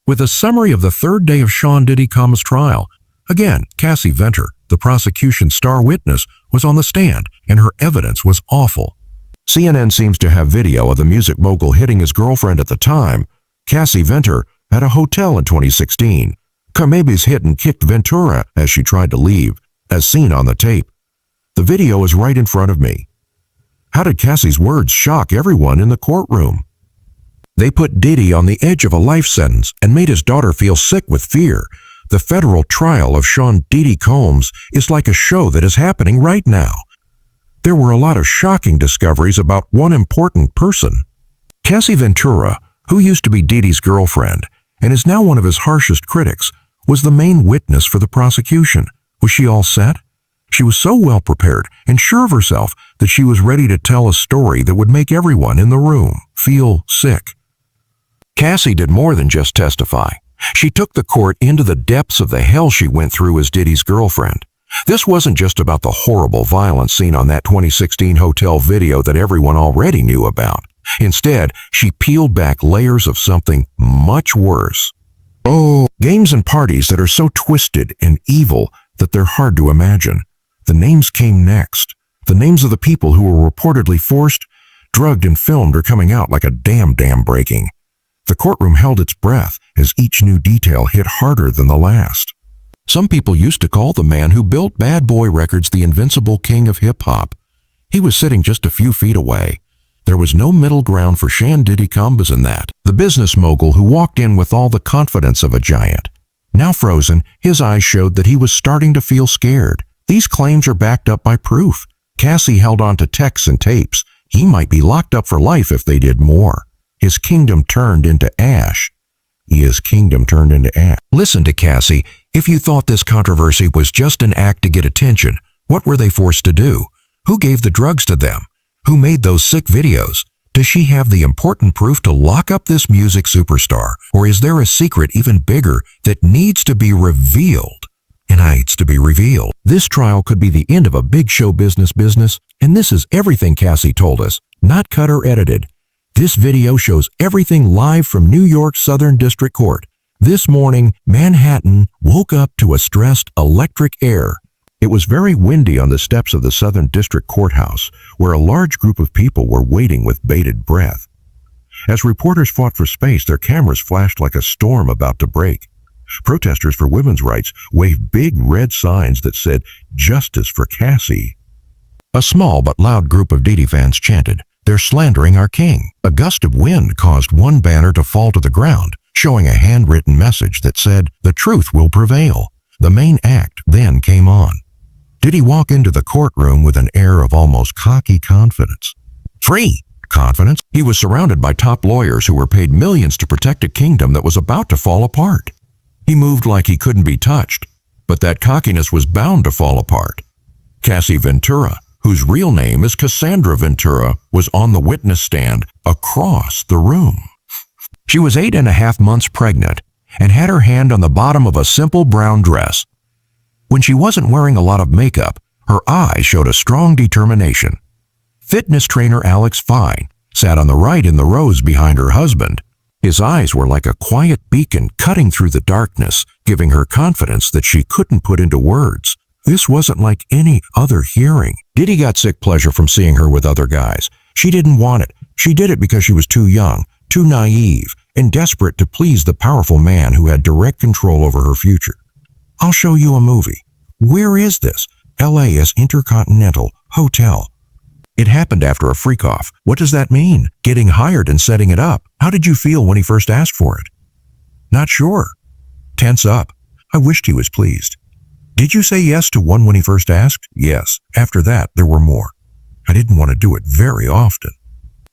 with a summary of the third day of Sean Diddy Combs' trial. Again, Cassie Venter, the prosecution's star witness, was on the stand, and her evidence was awful. CNN seems to have video of the music mogul hitting his girlfriend at the time, Cassie Venter, at a hotel in 2016. Combs hit and kicked Ventura as she tried to leave, as seen on the tape. The video is right in front of me. How did Cassie's words shock everyone in the courtroom? They put Diddy on the edge of a life sentence and made his daughter feel sick with fear. The federal trial of Sean Diddy Combs is like a show that is happening right now. There were a lot of shocking discoveries about one important person. Cassie Ventura, who used to be Diddy's girlfriend and is now one of his harshest critics, was the main witness for the prosecution. Was she all set? She was so well prepared and sure of herself that she was ready to tell a story that would make everyone in the room feel sick. Cassie did more than just testify. She took the court into the depths of the hell she went through as Diddy's girlfriend. This wasn't just about the horrible violence seen on that 2016 hotel video that everyone already knew about. Instead, she peeled back layers of something much worse. Oh, games and parties that are so twisted and evil that they're hard to imagine. The names came next. The names of the people who were reportedly forced, drugged, and filmed are coming out like a dam breaking. The courtroom held its breath as each new detail hit harder than the last. Some people used to call the man who built Bad Boy Records the invincible king of hip-hop. He was sitting just a few feet away. There was no middle ground for Sean Diddy Combs in that. The business mogul who walked in with all the confidence of a giant. Now frozen, his eyes showed that he was starting to feel scared. These claims are backed up by proof. Cassie held on to texts and tapes. He might be locked up for life if they did more. His kingdom turned into ash. His kingdom turned into ash. Listen to Cassie. If you thought this controversy was just an act to get attention, what were they forced to do? Who gave the drugs to them? Who made those sick videos? Does she have the important proof to lock up this music superstar? Or is there a secret even bigger that needs to be revealed? And needs to be revealed. This trial could be the end of a big show business, and this is everything Cassie told us, not cut or edited. This video shows everything live from New York's Southern District Court. This morning, Manhattan woke up to a stressed electric air. It was very windy on the steps of the Southern District Courthouse, where a large group of people were waiting with bated breath. As reporters fought for space, their cameras flashed like a storm about to break. Protesters for women's rights waved big red signs that said, "Justice for Cassie." A small but loud group of Diddy fans chanted, "They're slandering our king." A gust of wind caused one banner to fall to the ground, showing a handwritten message that said, "The truth will prevail." The main act then came on. Diddy walked into the courtroom with an air of almost cocky confidence. Free confidence. He was surrounded by top lawyers who were paid millions to protect a kingdom that was about to fall apart. He moved like he couldn't be touched, but that cockiness was bound to fall apart. Cassie Ventura, whose real name is Cassandra Ventura, was on the witness stand across the room. She was 8.5 months pregnant and had her hand on the bottom of a simple brown dress. When she wasn't wearing a lot of makeup, her eyes showed a strong determination. Fitness trainer Alex Fine sat on the right in the rows behind her husband. His eyes were like a quiet beacon cutting through the darkness, giving her confidence that she couldn't put into words. This wasn't like any other hearing. Diddy got sick pleasure from seeing her with other guys. She didn't want it. She did it because she was too young, too naive, and desperate to please the powerful man who had direct control over her future. I'll show you a movie. Where is this? LA's Intercontinental Hotel. It happened after a freak-off. What does that mean? Getting hired and setting it up. How did you feel when he first asked for it? Not sure. Tense up. I wished he was pleased. Did you say yes to one when he first asked? Yes. After that, there were more. I didn't want to do it very often.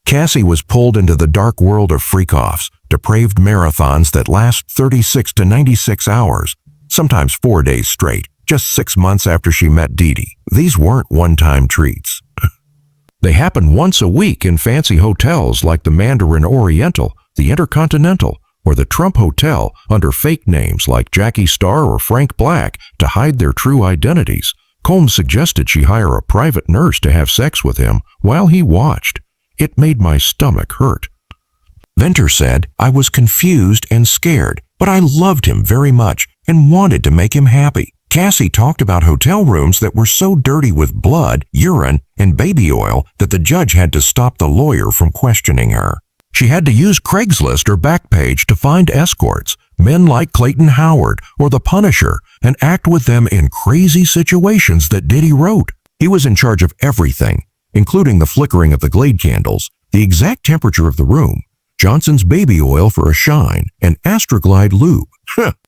Cassie was pulled into the dark world of freak-offs, depraved marathons that last 36 to 96 hours, sometimes 4 days straight, just 6 months after she met Diddy. These weren't one-time treats. They happened once a week in fancy hotels like the Mandarin Oriental, the Intercontinental, or the Trump Hotel under fake names like Jackie Starr or Frank Black to hide their true identities. Combs suggested she hire a private nurse to have sex with him while he watched. It made my stomach hurt. Venter said, "I was confused and scared, but I loved him very much and wanted to make him happy. Cassie talked about hotel rooms that were so dirty with blood, urine, and baby oil that the judge had to stop the lawyer from questioning her. She had to use Craigslist or Backpage to find escorts, men like Clayton Howard or the Punisher, and act with them in crazy situations that Diddy wrote. He was in charge of everything, including the flickering of the Glade candles, the exact temperature of the room, Johnson's baby oil for a shine, and Astroglide lube.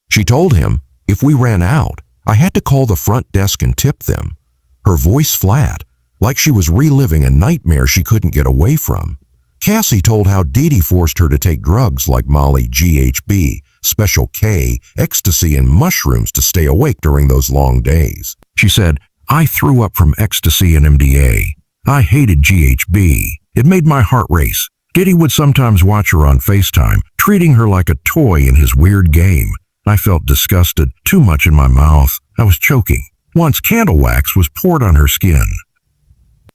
She told him, if we ran out, I had to call the front desk and tip them. Her voice flat, like she was reliving a nightmare she couldn't get away from. Cassie told how Diddy forced her to take drugs like Molly, GHB, Special K, ecstasy, and mushrooms to stay awake during those long days. She said, I threw up from ecstasy and MDA. I hated GHB. It made my heart race. Diddy would sometimes watch her on FaceTime, treating her like a toy in his weird game. I felt disgusted, too much in my mouth. I was choking. Once candle wax was poured on her skin.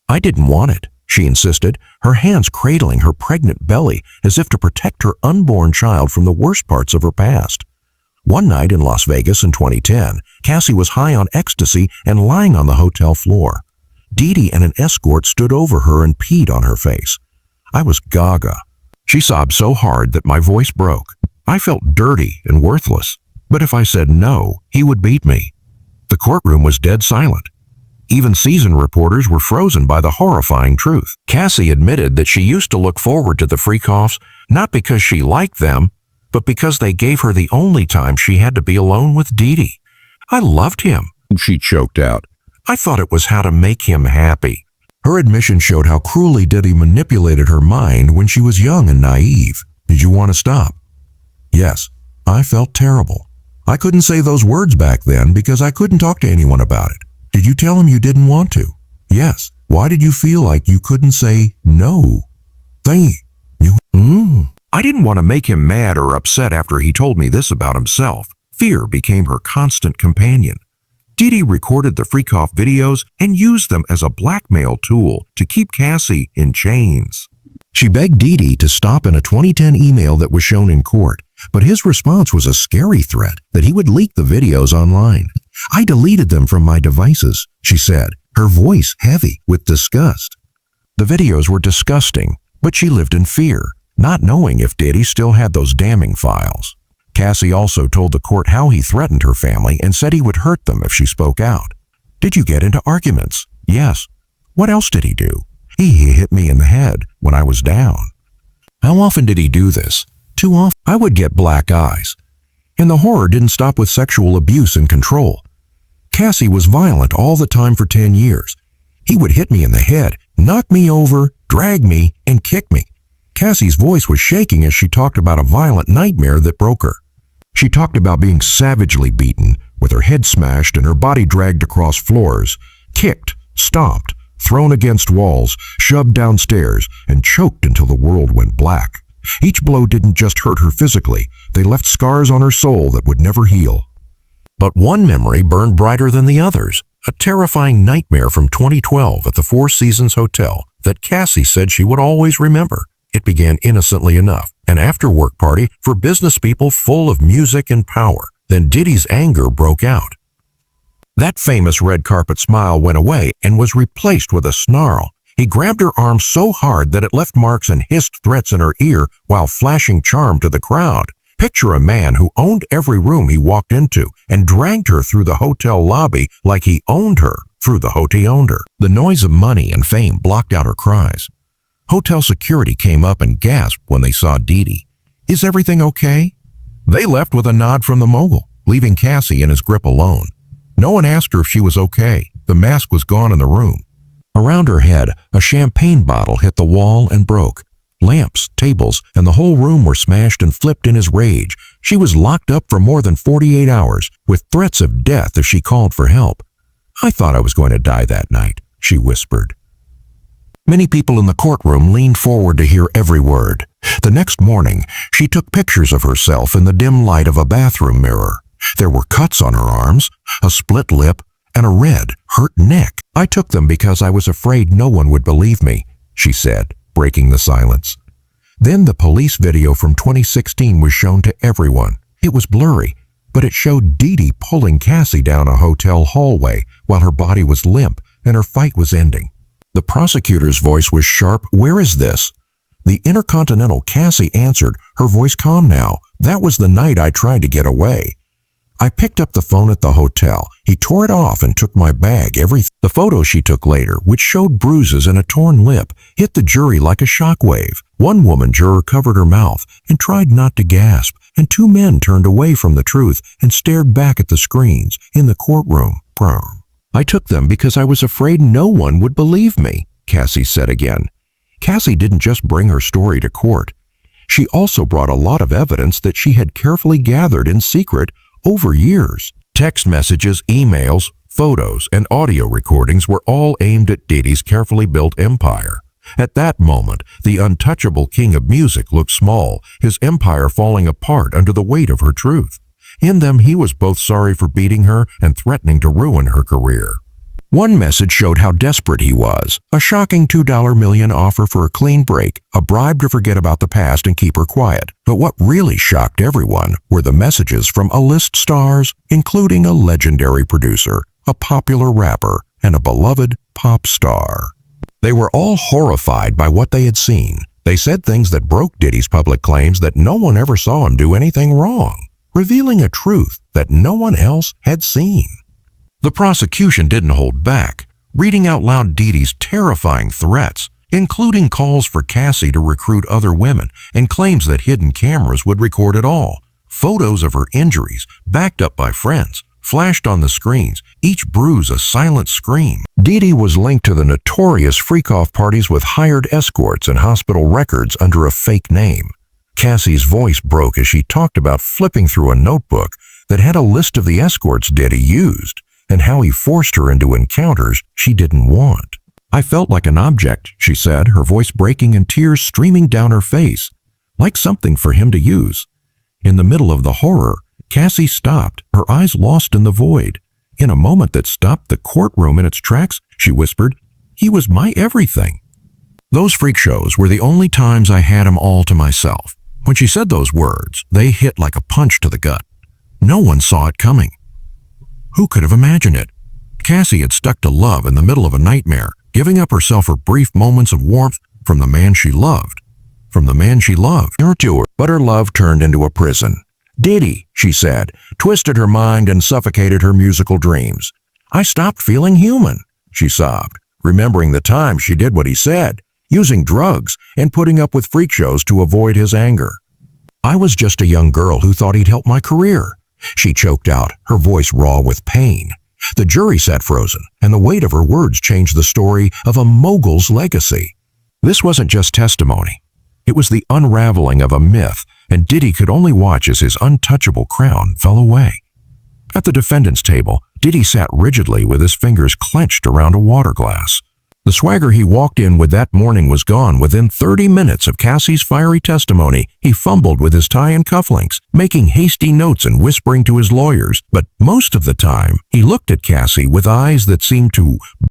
I didn't want it, she insisted, her hands cradling her pregnant belly as if to protect her unborn child from the worst parts of her past. One night in Las Vegas in 2010, Cassie was high on ecstasy and lying on the hotel floor. Diddy and an escort stood over her and peed on her face. I was gaga. She sobbed so hard that my voice broke. I felt dirty and worthless, but if I said no, he would beat me. The courtroom was dead silent. Even seasoned reporters were frozen by the horrifying truth. Cassie admitted that she used to look forward to the Freakoffs not because she liked them, but because they gave her the only time she had to be alone with Diddy. I loved him, she choked out. I thought it was how to make him happy. Her admission showed how cruelly Diddy manipulated her mind when she was young and naive. Did you want to stop? Yes, I felt terrible. I couldn't say those words back then because I couldn't talk to anyone about it. Did you tell him you didn't want to? Yes. Why did you feel like you couldn't say no? I didn't want to make him mad or upset after he told me this about himself. Fear became her constant companion. Diddy recorded the Freakoff videos and used them as a blackmail tool to keep Cassie in chains. She begged Diddy to stop in a 2010 email that was shown in court, but his response was a scary threat that he would leak the videos online. I deleted them from my devices, she said, her voice heavy with disgust. The videos were disgusting, but she lived in fear, not knowing if Diddy still had those damning files. Cassie also told the court how he threatened her family and said he would hurt them if she spoke out. Did you get into arguments? Yes. What else did he do? He hit me in the head when I was down. How often did he do this? Too often. I would get black eyes. And the horror didn't stop with sexual abuse and control. Cassie was violent all the time for 10 years. He would hit me in the head, knock me over, drag me, and kick me. Cassie's voice was shaking as she talked about a violent nightmare that broke her. She talked about being savagely beaten, with her head smashed and her body dragged across floors, kicked, stomped, thrown against walls, shoved downstairs, and choked until the world went black. Each blow didn't just hurt her physically, they left scars on her soul that would never heal. But one memory burned brighter than the others, a terrifying nightmare from 2012 at the Four Seasons Hotel that Cassie said she would always remember. It began innocently enough, an after-work party for business people full of music and power. Then Diddy's anger broke out. That famous red carpet smile went away and was replaced with a snarl. He grabbed her arm so hard that it left marks and hissed threats in her ear while flashing charm to the crowd. Picture a man who owned every room he walked into and dragged her through the hotel lobby like he owned her through the hotel he owned her. The noise of money and fame blocked out her cries. Hotel security came up and gasped when they saw Diddy. Is everything okay? They left with a nod from the mogul, leaving Cassie in his grip alone. No one asked her if she was okay. The mask was gone in the room. Around her head, a champagne bottle hit the wall and broke. Lamps, tables, and the whole room were smashed and flipped in his rage. She was locked up for more than 48 hours, with threats of death if she called for help. I thought I was going to die that night, she whispered. Many people in the courtroom leaned forward to hear every word. The next morning, she took pictures of herself in the dim light of a bathroom mirror. There were cuts on her arms, a split lip, and a red, hurt neck. I took them because I was afraid no one would believe me, she said, breaking the silence. Then the police video from 2016 was shown to everyone. It was blurry, but it showed Diddy pulling Cassie down a hotel hallway while her body was limp and her fight was ending. The prosecutor's voice was sharp. "Where is this?" The intercontinental Cassie answered, her voice calm now. "That was the night I tried to get away." I picked up the phone at the hotel. He tore it off and took my bag, everything. The photo she took later, which showed bruises and a torn lip, hit the jury like a shockwave. One woman juror covered her mouth and tried not to gasp, and two men turned away from the truth and stared back at the screens in the courtroom. "I took them because I was afraid no one would believe me," Cassie said again. Cassie didn't just bring her story to court. She also brought a lot of evidence that she had carefully gathered in secret over years. Text messages, emails, photos, and audio recordings were all aimed at Diddy's carefully built empire. At that moment, the untouchable king of music looked small, his empire falling apart under the weight of her truth. In them, he was both sorry for beating her and threatening to ruin her career. One message showed how desperate he was. A shocking $2 million offer for a clean break, a bribe to forget about the past and keep her quiet. But what really shocked everyone were the messages from A-list stars, including a legendary producer, a popular rapper, and a beloved pop star. They were all horrified by what they had seen. They said things that broke Diddy's public claims that no one ever saw him do anything wrong, revealing a truth that no one else had seen. The prosecution didn't hold back, reading out loud Diddy's terrifying threats, including calls for Cassie to recruit other women and claims that hidden cameras would record it all. Photos of her injuries, backed up by friends, flashed on the screens, each bruise a silent scream. Diddy was linked to the notorious Freakoff parties with hired escorts and hospital records under a fake name. Cassie's voice broke as she talked about flipping through a notebook that had a list of the escorts Diddy used, and how he forced her into encounters she didn't want. "I felt like an object," she said, her voice breaking and tears streaming down her face, like something for him to use. In the middle of the horror, Cassie stopped, her eyes lost in the void. In a moment that stopped the courtroom in its tracks, she whispered, "He was my everything." Those freak shows were the only times I had him all to myself. When she said those words, they hit like a punch to the gut. No one saw it coming. Who could have imagined it? Cassie had stuck to love in the middle of a nightmare, giving up herself for brief moments of warmth from the man she loved. From the man she loved. But her love turned into a prison. "Diddy," she said, twisted her mind and suffocated her musical dreams. "I stopped feeling human," she sobbed, remembering the time she did what he said, using drugs and putting up with freak shows to avoid his anger. "I was just a young girl who thought he'd help my career," she choked out, her voice raw with pain. The jury sat frozen, and the weight of her words changed the story of a mogul's legacy. This wasn't just testimony. It was the unraveling of a myth, and Diddy could only watch as his untouchable crown fell away. At the defendant's table, Diddy sat rigidly with his fingers clenched around a water glass. The swagger he walked in with that morning was gone within 30 minutes of Cassie's fiery testimony. He fumbled with his tie and cufflinks, making hasty notes and whispering to his lawyers, but most of the time, he looked at Cassie with eyes that seemed to